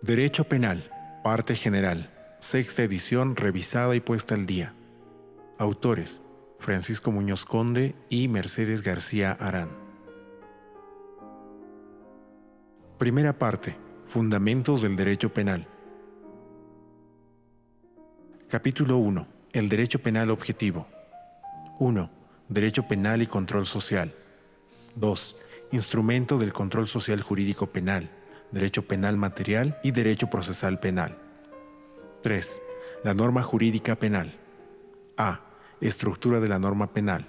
Derecho Penal, parte general, sexta edición revisada y puesta al día. Autores: Francisco Muñoz Conde y Mercedes García Arán. Primera parte: Fundamentos del Derecho Penal. Capítulo 1. El Derecho Penal Objetivo. 1. Derecho Penal y Control Social. 2. Instrumento del control social jurídico penal, Derecho Penal Material y Derecho Procesal Penal. 3. La norma jurídica penal. A. Estructura de la norma penal.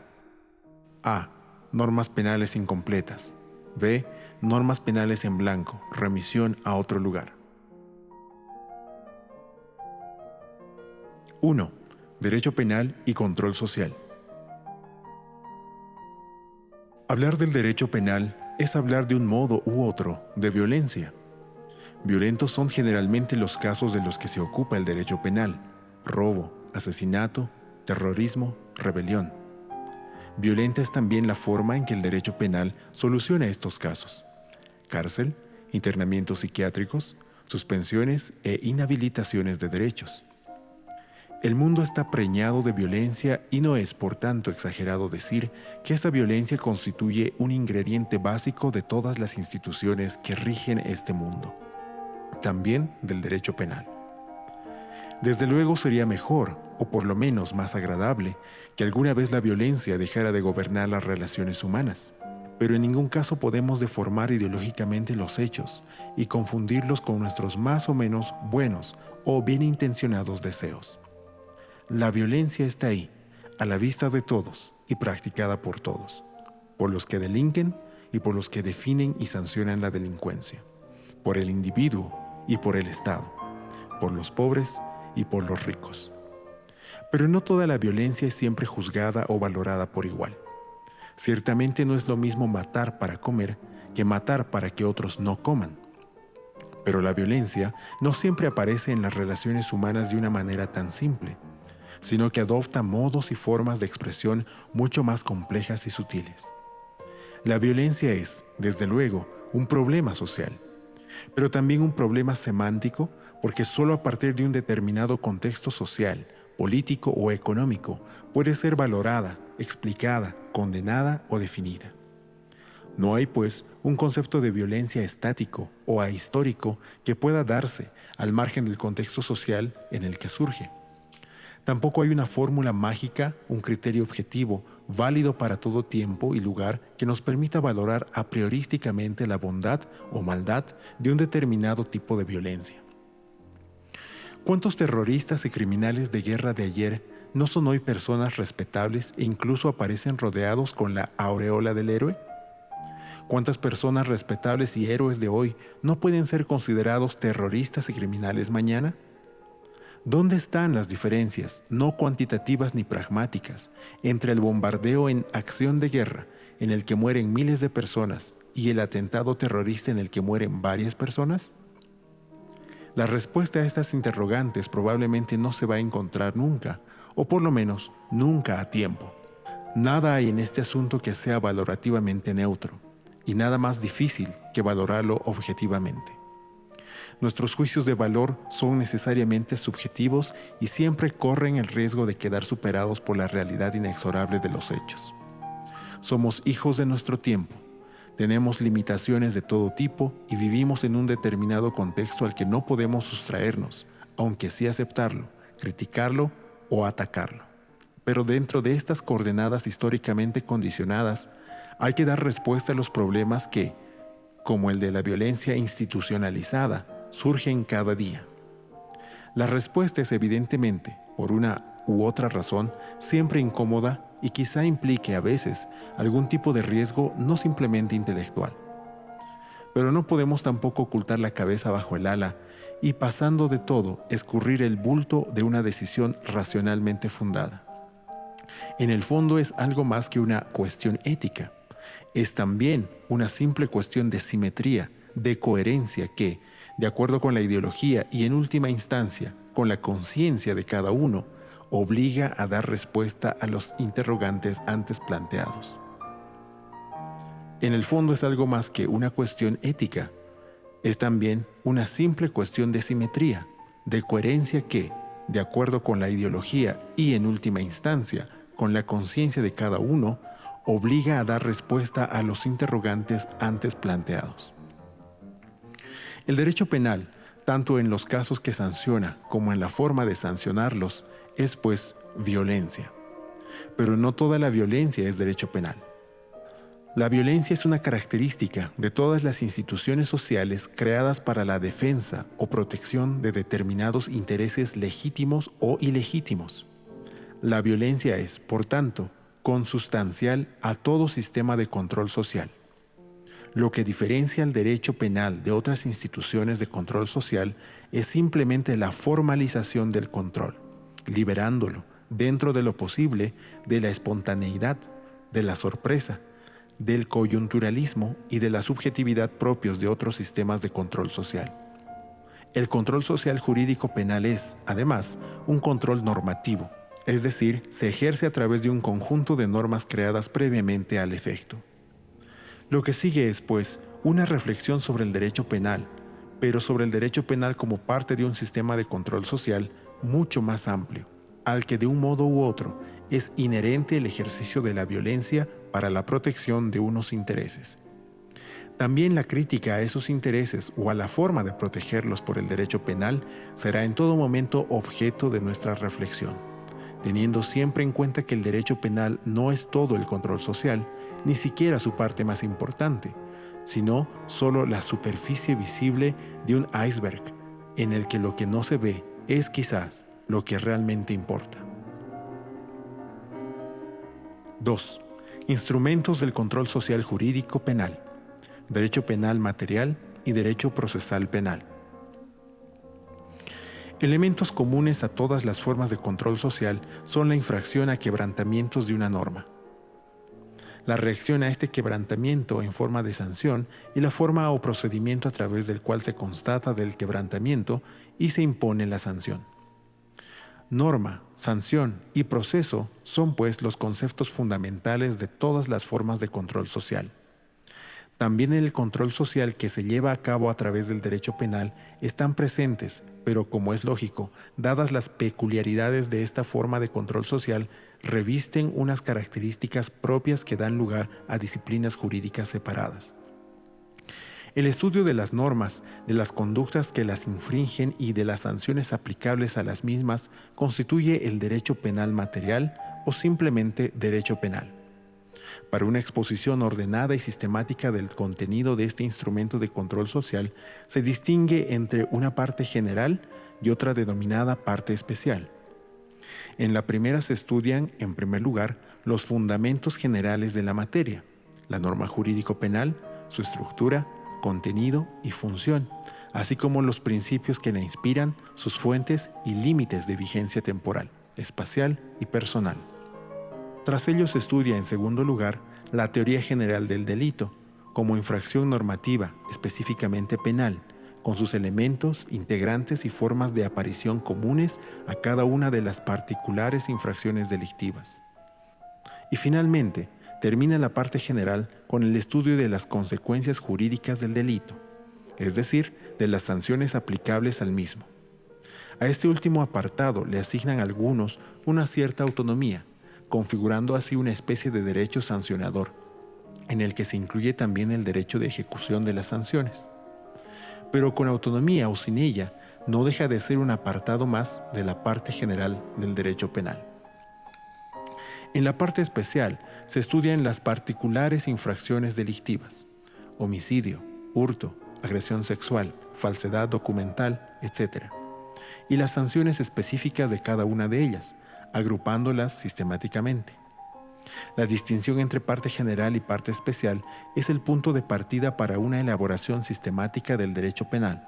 A. Normas penales incompletas. B. Normas penales en blanco, remisión a otro lugar. 1. Derecho penal y control social. Hablar del derecho penal es hablar de un modo u otro de violencia. Violentos son generalmente los casos de los que se ocupa el derecho penal: robo, asesinato, terrorismo, rebelión. Violenta es también la forma en que el derecho penal soluciona estos casos: cárcel, internamientos psiquiátricos, suspensiones e inhabilitaciones de derechos. El mundo está preñado de violencia y no es, por tanto, exagerado decir que esta violencia constituye un ingrediente básico de todas las instituciones que rigen este mundo, también del derecho penal. Desde luego sería mejor, o por lo menos más agradable, que alguna vez la violencia dejara de gobernar las relaciones humanas, pero en ningún caso podemos deformar ideológicamente los hechos y confundirlos con nuestros más o menos buenos o bien intencionados deseos. La violencia está ahí, a la vista de todos y practicada por todos, por los que delinquen y por los que definen y sancionan la delincuencia, por el individuo y por el Estado, por los pobres y por los ricos. Pero no toda la violencia es siempre juzgada o valorada por igual. Ciertamente no es lo mismo matar para comer que matar para que otros no coman. Pero la violencia no siempre aparece en las relaciones humanas de una manera tan simple, sino que adopta modos y formas de expresión mucho más complejas y sutiles. La violencia es, desde luego, un problema social, pero también un problema semántico, porque solo a partir de un determinado contexto social, político o económico puede ser valorada, explicada, condenada o definida. No hay, pues, un concepto de violencia estático o ahistórico que pueda darse al margen del contexto social en el que surge. Tampoco hay una fórmula mágica, un criterio objetivo, válido para todo tiempo y lugar que nos permita valorar a priorísticamente la bondad o maldad de un determinado tipo de violencia. ¿Cuántos terroristas y criminales de guerra de ayer no son hoy personas respetables e incluso aparecen rodeados con la aureola del héroe? ¿Cuántas personas respetables y héroes de hoy no pueden ser considerados terroristas y criminales mañana? ¿Dónde están las diferencias, no cuantitativas ni pragmáticas, entre el bombardeo en acción de guerra, en el que mueren miles de personas, y el atentado terrorista en el que mueren varias personas? La respuesta a estas interrogantes probablemente no se va a encontrar nunca, o por lo menos nunca a tiempo. Nada hay en este asunto que sea valorativamente neutro, y nada más difícil que valorarlo objetivamente. Nuestros juicios de valor son necesariamente subjetivos y siempre corren el riesgo de quedar superados por la realidad inexorable de los hechos. Somos hijos de nuestro tiempo, tenemos limitaciones de todo tipo y vivimos en un determinado contexto al que no podemos sustraernos, aunque sí aceptarlo, criticarlo o atacarlo. Pero dentro de estas coordenadas históricamente condicionadas, hay que dar respuesta a los problemas que, como el de la violencia institucionalizada, surgen cada día. La respuesta es evidentemente, por una u otra razón, siempre incómoda y quizá implique a veces algún tipo de riesgo no simplemente intelectual. Pero no podemos tampoco ocultar la cabeza bajo el ala y, pasando de todo, escurrir el bulto de una decisión racionalmente fundada. En el fondo es algo más que una cuestión ética. Es también una simple cuestión de simetría, de coherencia que, de acuerdo con la ideología y en última instancia con la conciencia de cada uno, obliga a dar respuesta a los interrogantes antes planteados. En el fondo es algo más que una cuestión ética, Es también una simple cuestión de simetría, de coherencia que, de acuerdo con la ideología y en última instancia con la conciencia de cada uno, obliga a dar respuesta a los interrogantes antes planteados. El derecho penal, tanto en los casos que sanciona como en la forma de sancionarlos, es pues violencia. Pero no toda la violencia es derecho penal. La violencia es una característica de todas las instituciones sociales creadas para la defensa o protección de determinados intereses legítimos o ilegítimos. La violencia es, por tanto, consustancial a todo sistema de control social. Lo que diferencia el derecho penal de otras instituciones de control social es simplemente la formalización del control, liberándolo, dentro de lo posible, de la espontaneidad, de la sorpresa, del coyunturalismo y de la subjetividad propios de otros sistemas de control social. El control social jurídico penal es, además, un control normativo, es decir, se ejerce a través de un conjunto de normas creadas previamente al efecto. Lo que sigue es, pues, una reflexión sobre el derecho penal, pero sobre el derecho penal como parte de un sistema de control social mucho más amplio, al que de un modo u otro es inherente el ejercicio de la violencia para la protección de unos intereses. También la crítica a esos intereses o a la forma de protegerlos por el derecho penal será en todo momento objeto de nuestra reflexión, teniendo siempre en cuenta que el derecho penal no es todo el control social, ni siquiera su parte más importante, sino solo la superficie visible de un iceberg, en el que lo que no se ve es quizás lo que realmente importa. 2. Instrumentos del control social jurídico penal. Derecho penal material y derecho procesal penal. Elementos comunes a todas las formas de control social son la infracción a quebrantamientos de una norma, la reacción a este quebrantamiento en forma de sanción y la forma o procedimiento a través del cual se constata del quebrantamiento y se impone la sanción. Norma, sanción y proceso son pues los conceptos fundamentales de todas las formas de control social. También en el control social que se lleva a cabo a través del derecho penal están presentes, pero como es lógico, dadas las peculiaridades de esta forma de control social, revisten unas características propias que dan lugar a disciplinas jurídicas separadas. El estudio de las normas, de las conductas que las infringen y de las sanciones aplicables a las mismas constituye el derecho penal material o simplemente derecho penal. Para una exposición ordenada y sistemática del contenido de este instrumento de control social, se distingue entre una parte general y otra denominada parte especial. En la primera se estudian, en primer lugar, los fundamentos generales de la materia, la norma jurídico-penal, su estructura, contenido y función, así como los principios que la inspiran, sus fuentes y límites de vigencia temporal, espacial y personal. Tras ello se estudia, en segundo lugar, la teoría general del delito, como infracción normativa, específicamente penal, con sus elementos, integrantes y formas de aparición comunes a cada una de las particulares infracciones delictivas. Y finalmente, termina la parte general con el estudio de las consecuencias jurídicas del delito, es decir, de las sanciones aplicables al mismo. A este último apartado le asignan algunos una cierta autonomía, configurando así una especie de derecho sancionador, en el que se incluye también el derecho de ejecución de las sanciones. Pero con autonomía o sin ella, no deja de ser un apartado más de la parte general del derecho penal. En la parte especial se estudian las particulares infracciones delictivas, homicidio, hurto, agresión sexual, falsedad documental, etc., y las sanciones específicas de cada una de ellas, agrupándolas sistemáticamente. La distinción entre parte general y parte especial es el punto de partida para una elaboración sistemática del derecho penal.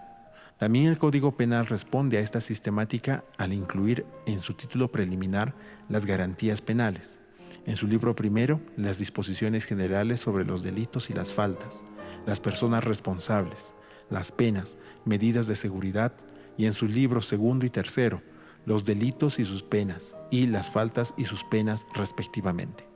También el Código Penal responde a esta sistemática al incluir en su título preliminar las garantías penales, en su libro primero las disposiciones generales sobre los delitos y las faltas, las personas responsables, las penas, medidas de seguridad, y en sus libros segundo y tercero los delitos y sus penas, y las faltas y sus penas respectivamente.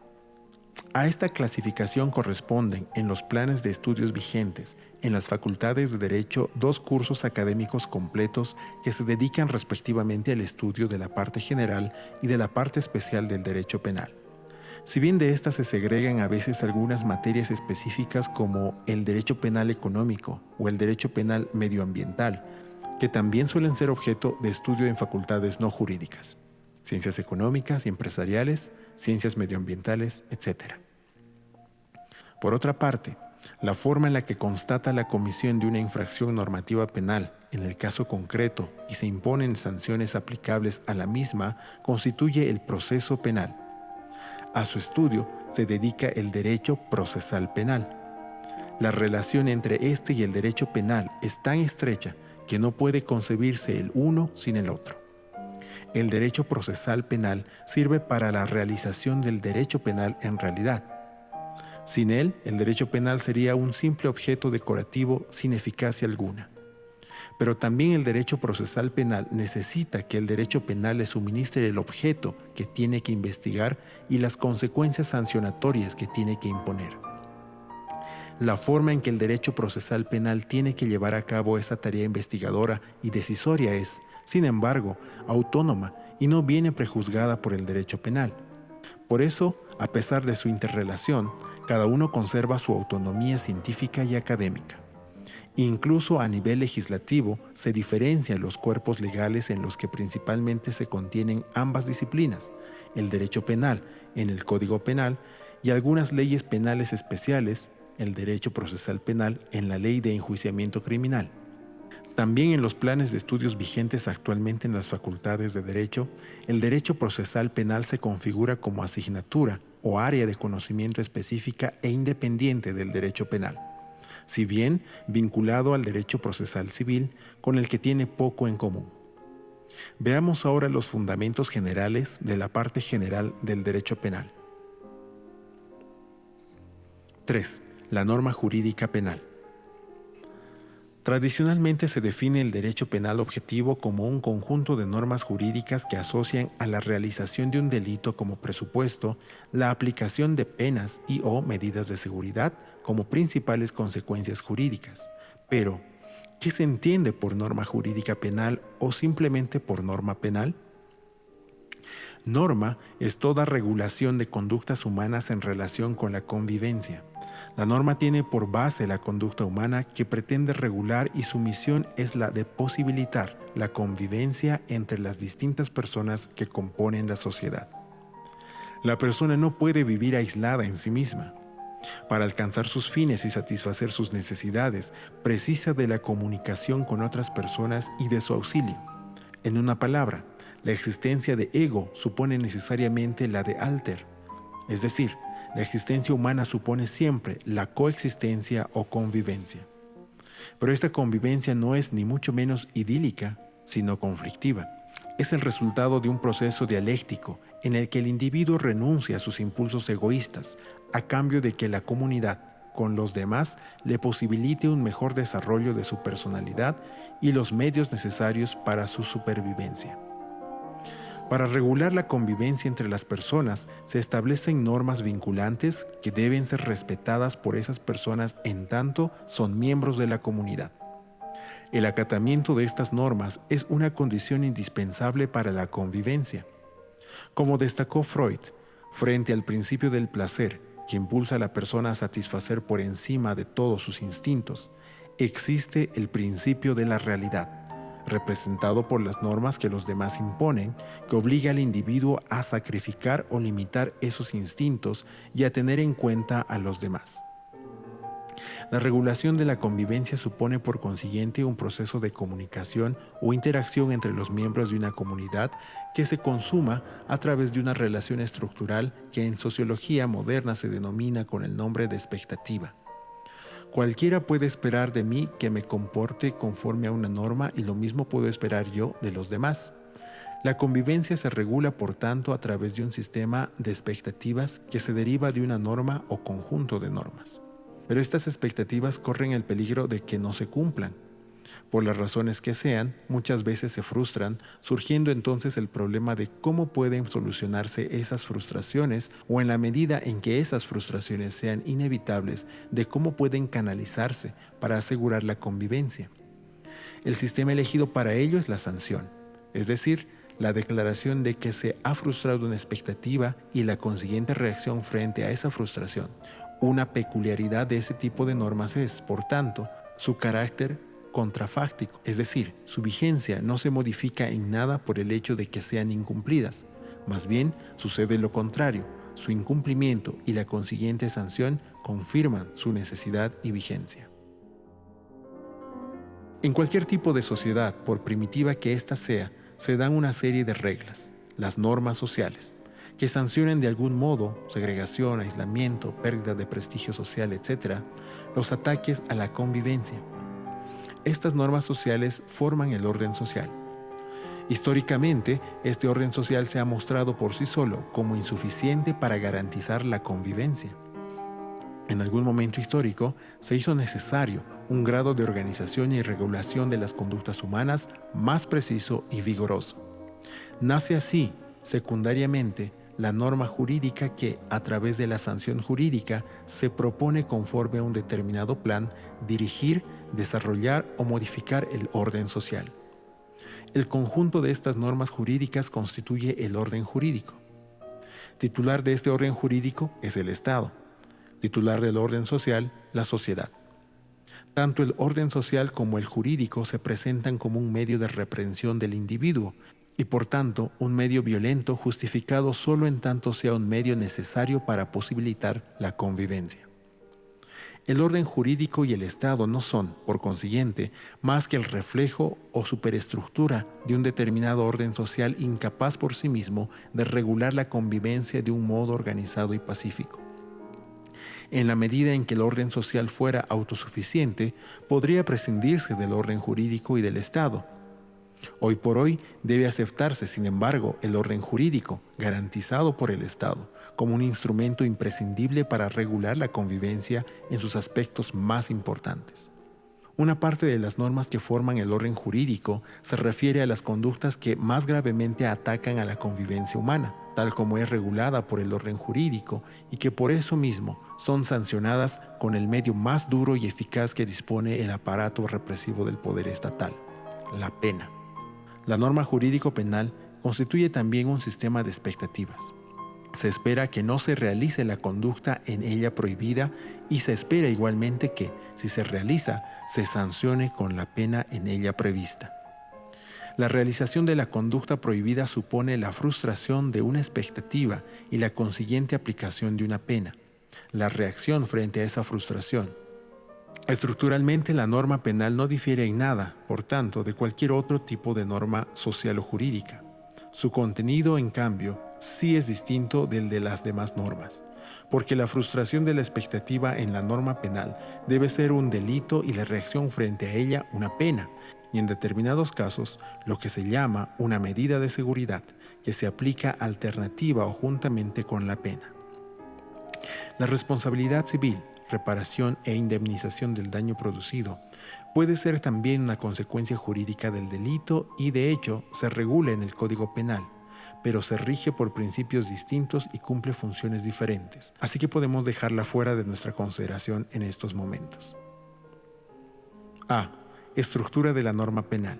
A esta clasificación corresponden, en los planes de estudios vigentes, en las facultades de Derecho, 2 cursos académicos completos que se dedican respectivamente al estudio de la parte general y de la parte especial del derecho penal. Si bien de estas se segregan a veces algunas materias específicas como el derecho penal económico o el derecho penal medioambiental, que también suelen ser objeto de estudio en facultades no jurídicas, ciencias económicas y empresariales, ciencias medioambientales, etc. Por otra parte, la forma en la que constata la comisión de una infracción normativa penal, en el caso concreto, y se imponen sanciones aplicables a la misma, constituye el proceso penal. A su estudio se dedica el derecho procesal penal. La relación entre este y el derecho penal es tan estrecha que no puede concebirse el uno sin el otro. El derecho procesal penal sirve para la realización del derecho penal en realidad. Sin él, el derecho penal sería un simple objeto decorativo sin eficacia alguna. Pero también el derecho procesal penal necesita que el derecho penal le suministre el objeto que tiene que investigar y las consecuencias sancionatorias que tiene que imponer. La forma en que el derecho procesal penal tiene que llevar a cabo esa tarea investigadora y decisoria es, sin embargo, autónoma y no viene prejuzgada por el derecho penal. Por eso, a pesar de su interrelación, cada uno conserva su autonomía científica y académica. Incluso a nivel legislativo se diferencian los cuerpos legales en los que principalmente se contienen ambas disciplinas, el derecho penal en el Código Penal y algunas leyes penales especiales, el derecho procesal penal en la Ley de Enjuiciamiento Criminal. También en los planes de estudios vigentes actualmente en las facultades de Derecho, el derecho procesal penal se configura como asignatura o área de conocimiento específica e independiente del derecho penal, si bien vinculado al derecho procesal civil, con el que tiene poco en común. Veamos ahora los fundamentos generales de la parte general del derecho penal. 3. La norma jurídica penal. Tradicionalmente se define el derecho penal objetivo como un conjunto de normas jurídicas que asocian a la realización de un delito como presupuesto, la aplicación de penas y o medidas de seguridad como principales consecuencias jurídicas. Pero, ¿qué se entiende por norma jurídica penal o simplemente por norma penal? Norma es toda regulación de conductas humanas en relación con la convivencia. La norma tiene por base la conducta humana que pretende regular y su misión es la de posibilitar la convivencia entre las distintas personas que componen la sociedad. La persona no puede vivir aislada en sí misma. Para alcanzar sus fines y satisfacer sus necesidades, precisa de la comunicación con otras personas y de su auxilio. En una palabra, la existencia de ego supone necesariamente la de alter, es decir, la existencia humana supone siempre la coexistencia o convivencia. Pero esta convivencia no es ni mucho menos idílica, sino conflictiva. Es el resultado de un proceso dialéctico en el que el individuo renuncia a sus impulsos egoístas a cambio de que la comunidad, con los demás, le posibilite un mejor desarrollo de su personalidad y los medios necesarios para su supervivencia. Para regular la convivencia entre las personas, se establecen normas vinculantes que deben ser respetadas por esas personas en tanto son miembros de la comunidad. El acatamiento de estas normas es una condición indispensable para la convivencia. Como destacó Freud, frente al principio del placer, que impulsa a la persona a satisfacer por encima de todos sus instintos, existe el principio de la realidad, representado por las normas que los demás imponen, que obliga al individuo a sacrificar o limitar esos instintos y a tener en cuenta a los demás. La regulación de la convivencia supone por consiguiente un proceso de comunicación o interacción entre los miembros de una comunidad que se consuma a través de una relación estructural que en sociología moderna se denomina con el nombre de expectativa. Cualquiera puede esperar de mí que me comporte conforme a una norma y lo mismo puedo esperar yo de los demás. La convivencia se regula, por tanto, a través de un sistema de expectativas que se deriva de una norma o conjunto de normas. Pero estas expectativas corren el peligro de que no se cumplan. Por las razones que sean, muchas veces se frustran, surgiendo entonces el problema de cómo pueden solucionarse esas frustraciones o en la medida en que esas frustraciones sean inevitables, de cómo pueden canalizarse para asegurar la convivencia. El sistema elegido para ello es la sanción, es decir, la declaración de que se ha frustrado una expectativa y la consiguiente reacción frente a esa frustración. Una peculiaridad de ese tipo de normas es, por tanto, su carácter contrafáctico, es decir, su vigencia no se modifica en nada por el hecho de que sean incumplidas. Más bien, sucede lo contrario, su incumplimiento y la consiguiente sanción confirman su necesidad y vigencia. En cualquier tipo de sociedad, por primitiva que ésta sea, se dan una serie de reglas, las normas sociales, que sancionan de algún modo segregación, aislamiento, pérdida de prestigio social, etc., los ataques a la convivencia. Estas normas sociales forman el orden social. Históricamente, este orden social se ha mostrado por sí solo como insuficiente para garantizar la convivencia. En algún momento histórico, se hizo necesario un grado de organización y regulación de las conductas humanas más preciso y vigoroso. Nace así, secundariamente, la norma jurídica que, a través de la sanción jurídica, se propone conforme a un determinado plan dirigir, desarrollar o modificar el orden social. El conjunto de estas normas jurídicas constituye el orden jurídico. Titular de este orden jurídico es el Estado. Titular del orden social, la sociedad. Tanto el orden social como el jurídico se presentan como un medio de reprensión del individuo y por tanto un medio violento justificado solo en tanto sea un medio necesario para posibilitar la convivencia. El orden jurídico y el Estado no son, por consiguiente, más que el reflejo o superestructura de un determinado orden social incapaz por sí mismo de regular la convivencia de un modo organizado y pacífico. En la medida en que el orden social fuera autosuficiente, podría prescindirse del orden jurídico y del Estado. Hoy por hoy debe aceptarse, sin embargo, el orden jurídico, garantizado por el Estado, como un instrumento imprescindible para regular la convivencia en sus aspectos más importantes. Una parte de las normas que forman el orden jurídico se refiere a las conductas que más gravemente atacan a la convivencia humana, tal como es regulada por el orden jurídico y que por eso mismo son sancionadas con el medio más duro y eficaz que dispone el aparato represivo del poder estatal, la pena. La norma jurídico penal constituye también un sistema de expectativas. Se espera que no se realice la conducta en ella prohibida y se espera igualmente que, si se realiza, se sancione con la pena en ella prevista. La realización de la conducta prohibida supone la frustración de una expectativa y la consiguiente aplicación de una pena. La reacción frente a esa frustración. Estructuralmente, la norma penal no difiere en nada, por tanto, de cualquier otro tipo de norma social o jurídica. Su contenido, en cambio, sí es distinto del de las demás normas, porque la frustración de la expectativa en la norma penal debe ser un delito y la reacción frente a ella una pena, y en determinados casos lo que se llama una medida de seguridad que se aplica alternativa o juntamente con la pena. La responsabilidad civil, reparación e indemnización del daño producido puede ser también una consecuencia jurídica del delito y de hecho se regula en el Código Penal, pero se rige por principios distintos y cumple funciones diferentes, así que podemos dejarla fuera de nuestra consideración en estos momentos. A. Estructura de la norma penal.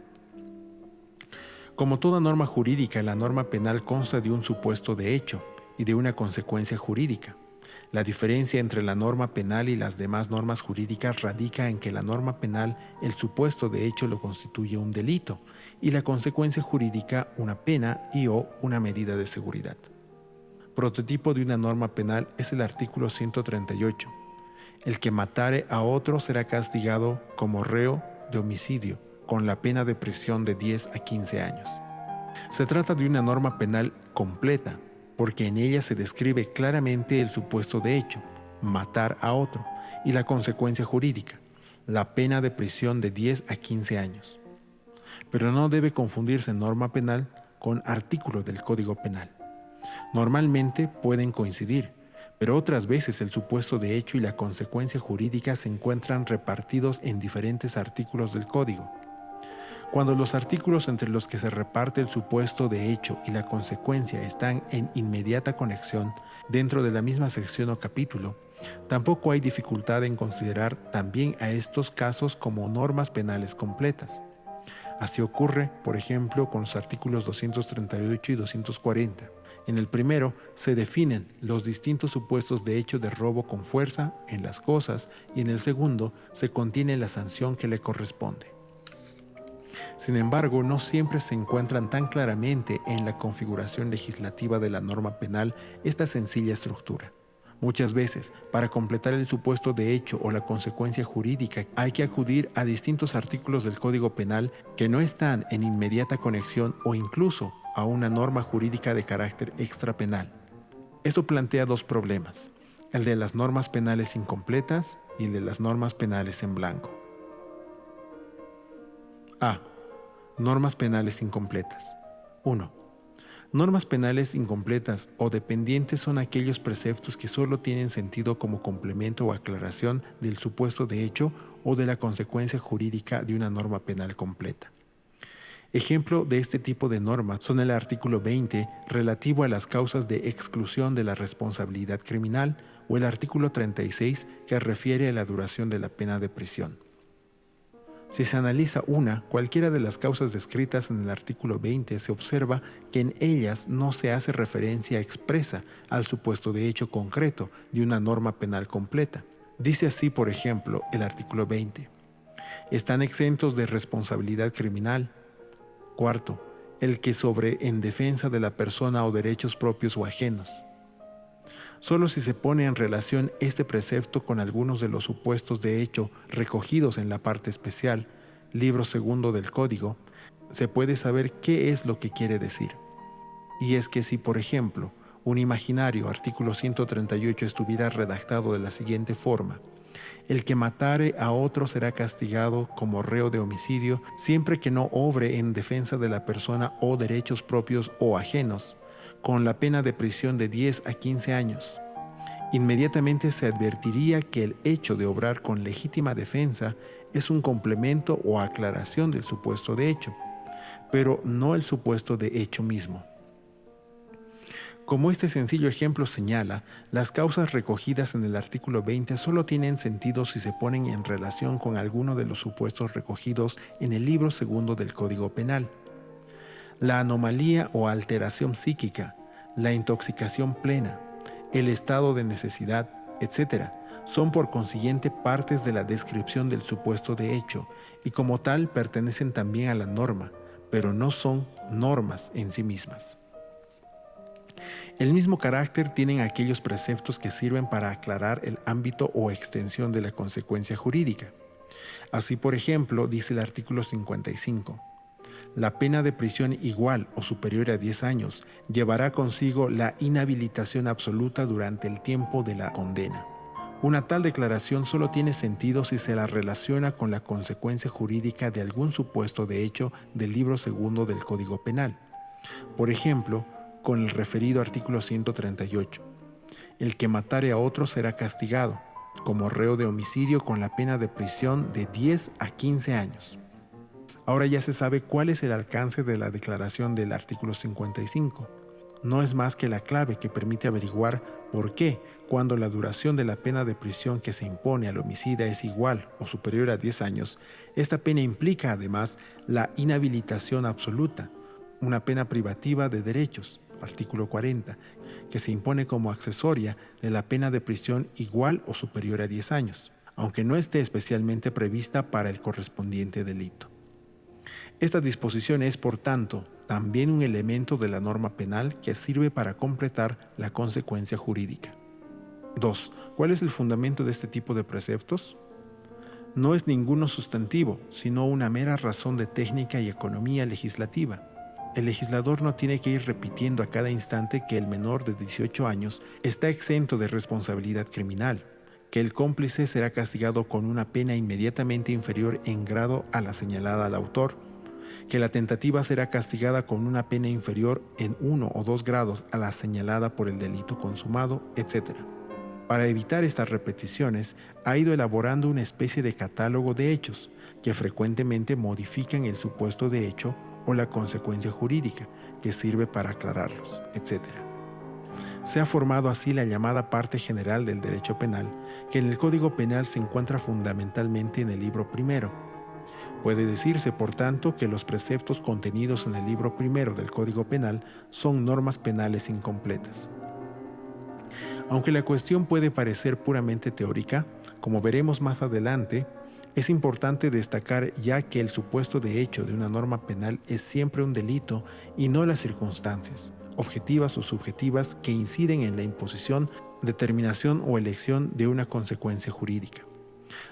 Como toda norma jurídica, la norma penal consta de un supuesto de hecho y de una consecuencia jurídica. La diferencia entre la norma penal y las demás normas jurídicas radica en que la norma penal, el supuesto de hecho lo constituye un delito y la consecuencia jurídica una pena y o una medida de seguridad. Prototipo de una norma penal es el artículo 138. El que matare a otro será castigado como reo de homicidio, con la pena de prisión de 10 a 15 años. Se trata de una norma penal completa, porque en ella se describe claramente el supuesto de hecho, matar a otro, y la consecuencia jurídica, la pena de prisión de 10 a 15 años. Pero no debe confundirse norma penal con artículo del Código Penal. Normalmente pueden coincidir, Pero otras veces el supuesto de hecho y la consecuencia jurídica se encuentran repartidos en diferentes artículos del Código. Cuando los artículos entre los que se reparte el supuesto de hecho y la consecuencia están en inmediata conexión dentro de la misma sección o capítulo, tampoco hay dificultad en considerar también a estos casos como normas penales completas. Así ocurre, por ejemplo, con los artículos 238 y 240. En el primero se definen los distintos supuestos de hecho de robo con fuerza en las cosas y en el segundo se contiene la sanción que le corresponde. Sin embargo, no siempre se encuentran tan claramente en la configuración legislativa de la norma penal esta sencilla estructura. Muchas veces, para completar el supuesto de hecho o la consecuencia jurídica, hay que acudir a distintos artículos del Código Penal que no están en inmediata conexión o incluso a una norma jurídica de carácter extrapenal. Esto plantea dos problemas, el de las normas penales incompletas y el de las normas penales en blanco. A. Normas penales incompletas. 1. Normas penales incompletas o dependientes son aquellos preceptos que solo tienen sentido como complemento o aclaración del supuesto de hecho o de la consecuencia jurídica de una norma penal completa. Ejemplo de este tipo de normas son el artículo 20 relativo a las causas de exclusión de la responsabilidad criminal o el artículo 36 que refiere a la duración de la pena de prisión. Si se analiza cualquiera de las causas descritas en el artículo 20, se observa que en ellas no se hace referencia expresa al supuesto de hecho concreto de una norma penal completa. Dice así, por ejemplo, el artículo 20. Están exentos de responsabilidad criminal. Cuarto, el que sobre en defensa de la persona o derechos propios o ajenos. Solo si se pone en relación este precepto con algunos de los supuestos de hecho recogidos en la parte especial, libro segundo del Código, se puede saber qué es lo que quiere decir. Y es que si, por ejemplo, un imaginario artículo 138 estuviera redactado de la siguiente forma: el que matare a otro será castigado como reo de homicidio siempre que no obre en defensa de la persona o derechos propios o ajenos, con la pena de prisión de 10 a 15 años. Inmediatamente se advertiría que el hecho de obrar con legítima defensa es un complemento o aclaración del supuesto de hecho, pero no el supuesto de hecho mismo. Como este sencillo ejemplo señala, las causas recogidas en el artículo 20 solo tienen sentido si se ponen en relación con alguno de los supuestos recogidos en el libro segundo del Código Penal. La anomalía o alteración psíquica, la intoxicación plena, el estado de necesidad, etc., son por consiguiente partes de la descripción del supuesto de hecho y como tal pertenecen también a la norma, pero no son normas en sí mismas. El mismo carácter tienen aquellos preceptos que sirven para aclarar el ámbito o extensión de la consecuencia jurídica. Así, por ejemplo, dice el artículo 55. La pena de prisión igual o superior a 10 años llevará consigo la inhabilitación absoluta durante el tiempo de la condena. Una tal declaración solo tiene sentido si se la relaciona con la consecuencia jurídica de algún supuesto de hecho del libro segundo del Código Penal. Por ejemplo, con el referido artículo 138. El que matare a otro será castigado como reo de homicidio con la pena de prisión de 10 a 15 años. Ahora ya se sabe cuál es el alcance de la declaración del artículo 55. No es más que la clave que permite averiguar por qué, cuando la duración de la pena de prisión que se impone al homicida es igual o superior a 10 años, esta pena implica además la inhabilitación absoluta, una pena privativa de derechos, artículo 40, que se impone como accesoria de la pena de prisión igual o superior a 10 años, aunque no esté especialmente prevista para el correspondiente delito. Esta disposición es, por tanto, también un elemento de la norma penal que sirve para completar la consecuencia jurídica. 2. ¿Cuál es el fundamento de este tipo de preceptos? No es ninguno sustantivo, sino una mera razón de técnica y economía legislativa. El legislador no tiene que ir repitiendo a cada instante que el menor de 18 años está exento de responsabilidad criminal, que el cómplice será castigado con una pena inmediatamente inferior en grado a la señalada al autor, que la tentativa será castigada con una pena inferior en 1 o 2 grados a la señalada por el delito consumado, etc. Para evitar estas repeticiones, ha ido elaborando una especie de catálogo de hechos que frecuentemente modifican el supuesto de hecho o la consecuencia jurídica que sirve para aclararlos, etc. Se ha formado así la llamada parte general del derecho penal, que en el Código Penal se encuentra fundamentalmente en el libro primero. Puede decirse, por tanto, que los preceptos contenidos en el libro primero del Código Penal son normas penales incompletas. Aunque la cuestión puede parecer puramente teórica, como veremos más adelante, es importante destacar ya que el supuesto de hecho de una norma penal es siempre un delito y no las circunstancias, objetivas o subjetivas, que inciden en la imposición, determinación o elección de una consecuencia jurídica.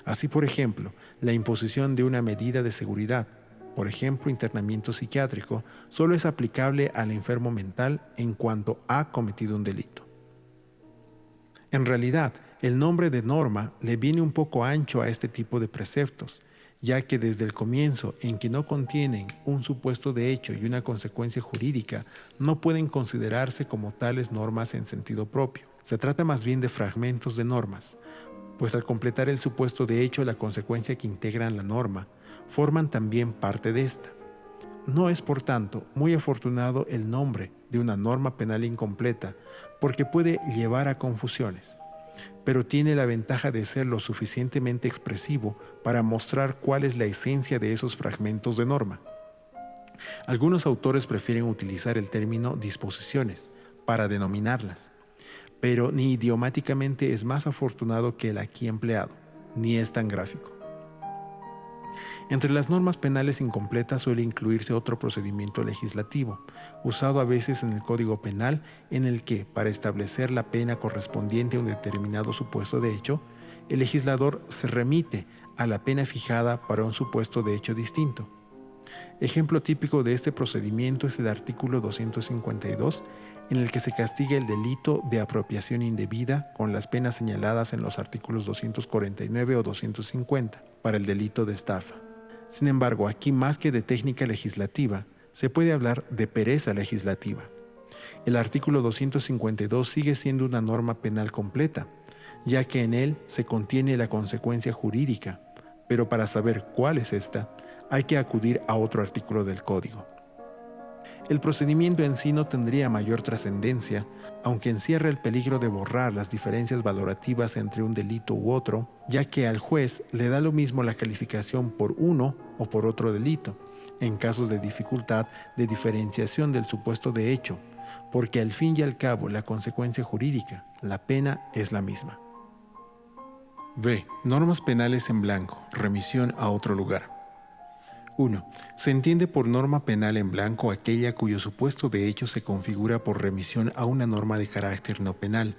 Así, por ejemplo, la imposición de una medida de seguridad, por ejemplo, internamiento psiquiátrico, solo es aplicable al enfermo mental en cuanto ha cometido un delito. En realidad, el nombre de norma le viene un poco ancho a este tipo de preceptos, ya que desde el comienzo, en que no contienen un supuesto de hecho y una consecuencia jurídica, no pueden considerarse como tales normas en sentido propio. Se trata más bien de fragmentos de normas, pues al completar el supuesto de hecho, la consecuencia que integran la norma, forman también parte de esta. No es, por tanto, muy afortunado el nombre de una norma penal incompleta, porque puede llevar a confusiones, pero tiene la ventaja de ser lo suficientemente expresivo para mostrar cuál es la esencia de esos fragmentos de norma. Algunos autores prefieren utilizar el término disposiciones para denominarlas, pero ni idiomáticamente es más afortunado que el aquí empleado, ni es tan gráfico. Entre las normas penales incompletas suele incluirse otro procedimiento legislativo, usado a veces en el Código Penal, en el que, para establecer la pena correspondiente a un determinado supuesto de hecho, el legislador se remite a la pena fijada para un supuesto de hecho distinto. Ejemplo típico de este procedimiento es el artículo 252, en el que se castiga el delito de apropiación indebida con las penas señaladas en los artículos 249 o 250 para el delito de estafa. Sin embargo, aquí más que de técnica legislativa, se puede hablar de pereza legislativa. El artículo 252 sigue siendo una norma penal completa, ya que en él se contiene la consecuencia jurídica, pero para saber cuál es esta, hay que acudir a otro artículo del Código. El procedimiento en sí no tendría mayor trascendencia, aunque encierra el peligro de borrar las diferencias valorativas entre un delito u otro, ya que al juez le da lo mismo la calificación por uno o por otro delito, en casos de dificultad de diferenciación del supuesto de hecho, porque al fin y al cabo la consecuencia jurídica, la pena, es la misma. B. Normas penales en blanco, remisión a otro lugar. 1. Se entiende por norma penal en blanco aquella cuyo supuesto de hecho se configura por remisión a una norma de carácter no penal.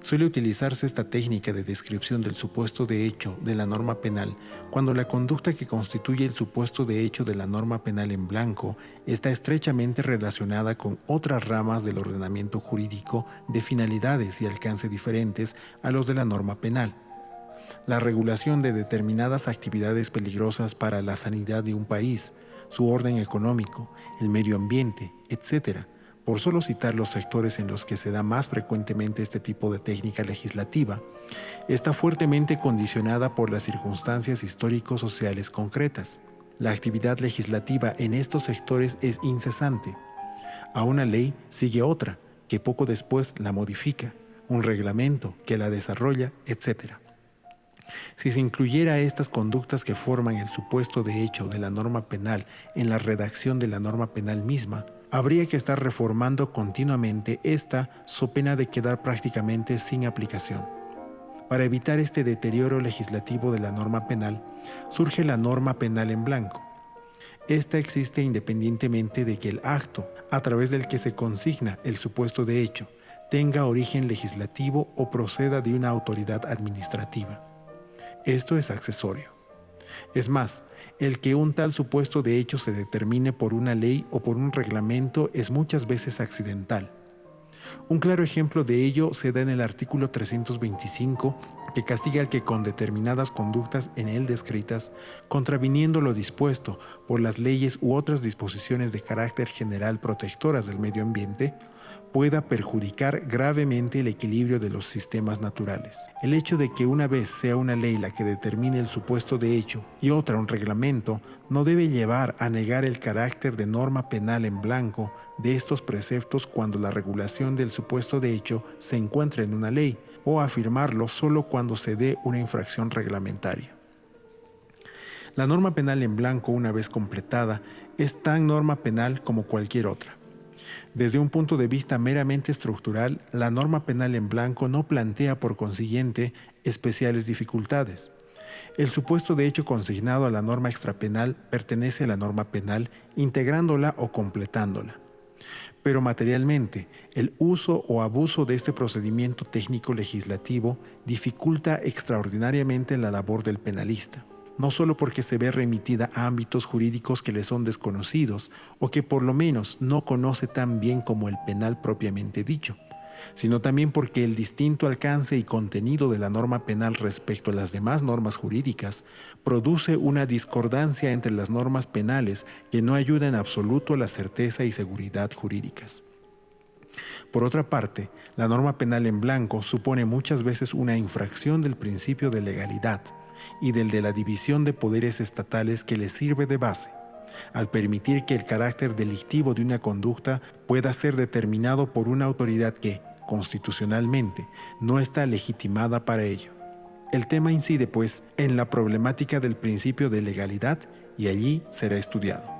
Suele utilizarse esta técnica de descripción del supuesto de hecho de la norma penal cuando la conducta que constituye el supuesto de hecho de la norma penal en blanco está estrechamente relacionada con otras ramas del ordenamiento jurídico de finalidades y alcance diferentes a los de la norma penal. La regulación de determinadas actividades peligrosas para la sanidad de un país, su orden económico, el medio ambiente, etc., por solo citar los sectores en los que se da más frecuentemente este tipo de técnica legislativa, está fuertemente condicionada por las circunstancias histórico-sociales concretas. La actividad legislativa en estos sectores es incesante. A una ley sigue otra, que poco después la modifica, un reglamento que la desarrolla, etc. Si se incluyera estas conductas que forman el supuesto de hecho de la norma penal en la redacción de la norma penal misma, habría que estar reformando continuamente esta so pena de quedar prácticamente sin aplicación. Para evitar este deterioro legislativo de la norma penal, surge la norma penal en blanco. Esta existe independientemente de que el acto, a través del que se consigna el supuesto de hecho, tenga origen legislativo o proceda de una autoridad administrativa. Esto es accesorio. Es más, el que un tal supuesto de hecho se determine por una ley o por un reglamento es muchas veces accidental. Un claro ejemplo de ello se da en el artículo 325, que castiga al que con determinadas conductas en él descritas, contraviniendo lo dispuesto por las leyes u otras disposiciones de carácter general protectoras del medio ambiente, pueda perjudicar gravemente el equilibrio de los sistemas naturales. El hecho de que una vez sea una ley la que determine el supuesto de hecho y otra un reglamento no debe llevar a negar el carácter de norma penal en blanco de estos preceptos cuando la regulación del supuesto de hecho se encuentra en una ley, o afirmarlo solo cuando se dé una infracción reglamentaria. La norma penal en blanco, una vez completada, es tan norma penal como cualquier otra. Desde un punto de vista meramente estructural, la norma penal en blanco no plantea, por consiguiente, especiales dificultades. El supuesto de hecho consignado a la norma extrapenal pertenece a la norma penal, integrándola o completándola. Pero materialmente, el uso o abuso de este procedimiento técnico legislativo dificulta extraordinariamente la labor del penalista, no solo porque se ve remitida a ámbitos jurídicos que le son desconocidos o que por lo menos no conoce tan bien como el penal propiamente dicho, sino también porque el distinto alcance y contenido de la norma penal respecto a las demás normas jurídicas produce una discordancia entre las normas penales que no ayuda en absoluto a la certeza y seguridad jurídicas. Por otra parte, la norma penal en blanco supone muchas veces una infracción del principio de legalidad y del de la división de poderes estatales que le sirve de base, al permitir que el carácter delictivo de una conducta pueda ser determinado por una autoridad que, constitucionalmente, no está legitimada para ello. El tema incide, pues, en la problemática del principio de legalidad y allí será estudiado.